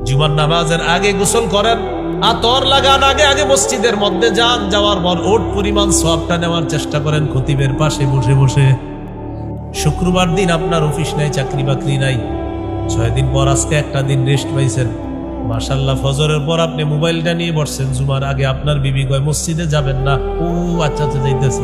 জুমার নামাজের আগে গোসল করেন, আতর লাগান, আগে আগে মসজিদের মধ্যে যান, যাওয়ার পর ওট পরিমাণ সওয়াবটা নেওয়ার চেষ্টা করেন খতিবের পাশে বসে বসে। শুক্রবার দিন আপনার অফিস নাই, চাকরি বাকরি নাই, 6 দিন পর আজকে একটা দিন রেস্ট পাইছেন, মাশাআল্লাহ। ফজরের পর আপনি মোবাইলটা নিয়ে বসছেন, জুমার আগে আপনার বিবি কয় মসজিদে যাবেন না, ও আচ্ছা আচ্ছা যাইতেছি।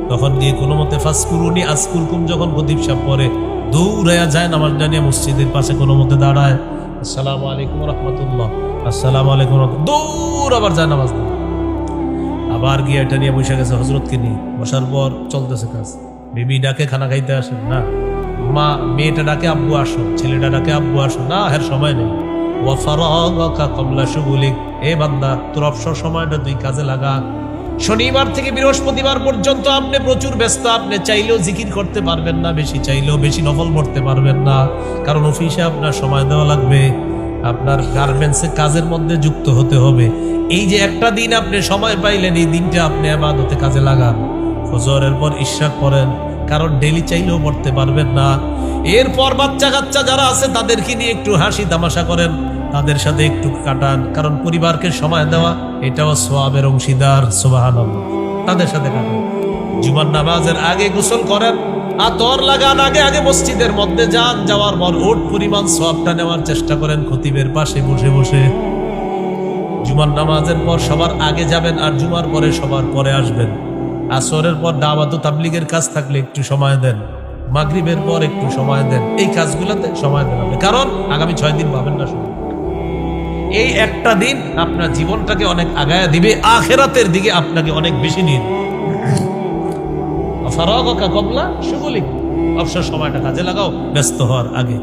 তখন গিয়ে কোনো মতে ফাসকুরুনি আজকুরকুম যখন খতিব সাহেব পড়ে, দৌড়াইয়া যায় নামাজটা নিয়ে মসজিদের পাশে কোনো মতে দাঁড়ায়, আসসালামু আলাইকুম রাহমাতুল্লাহ, আসসালামু আলাইকুম, দৌড় আবার যায় নামাজ না। আবার গিয়ে এটা নিয়ে বসে গেছে হজরতকে নিয়ে, বসার পর চলতেছে কাজ। বিবি ডাকে খানা খাইতে আসেন না, মা মেয়েটা ডাকে আব্বু আসো, ছেলেটা ডাকে আব্বু আসো, না হের সময় নেই। এ বান্দা, তোর অবসর সময়টা তুই কাজে লাগা। শনিবার থেকে বৃহস্পতিবার পর্যন্ত আপনি প্রচুর ব্যস্ত, আপনি চাইলেও জিকির করতে পারবেন না, বেশি চাইলেও বেশি নফল পড়তে পারবেন না, কারণ অফিসে আপনার সময় দেওয়া লাগবে, আপনার গার্মেন্টসে কাজের মধ্যে যুক্ত হতে হবে। এই যে একটা দিন আপনি সময় পাইলেন, এই দিনটা আপনি ইবাদতে কাজে লাগান। ফজরের পর ইশরাক করেন, কারণ ডেলি চাইলেও পড়তে পারবেন না। এরপর বাচ্চা কাচ্চা যারা আছে তাদেরকে নিয়ে একটু হাসি তামাশা করেন, তাদের সাথে একটু কাটান, কারণ পরিবারকে সময় দেওয়া এটাও সওয়াবের অংশীদার। সুবহানাল্লাহ, তাদের সাথে কাটান। জুমার নামাজের আগে গোসল করেন, আতর লাগান, আগে আগে মসজিদের মধ্যে যান, যাওয়ার পর ওট পরিমাণ সওয়াবটা নেওয়ার চেষ্টা করেন খতিবের পাশে বসে বসে। জুমার নামাজের পর সবার আগে যাবেন, আর জুমার পরে সবার পরে আসবেন। আসরের পর দাওয়াত ও তাবলীগের কাজ থাকলে একটু সময় দেন, মাগরিবের পর একটু সময় দেন, এই কাজগুলোতে সময় দেন আপনি, কারণ আগামী 6 দিন পাবেন না সময়। এই একটা দিন আপনার জীবনটাকে অনেক আগায়া দিবে, আখিরাতের দিকে আপনাকে অনেক বেশি নিয়ে ফারাগকা কবলা শুগুলিক। অবসর সময়টা কাজে লাগাও ব্যস্ত হওয়ার আগে।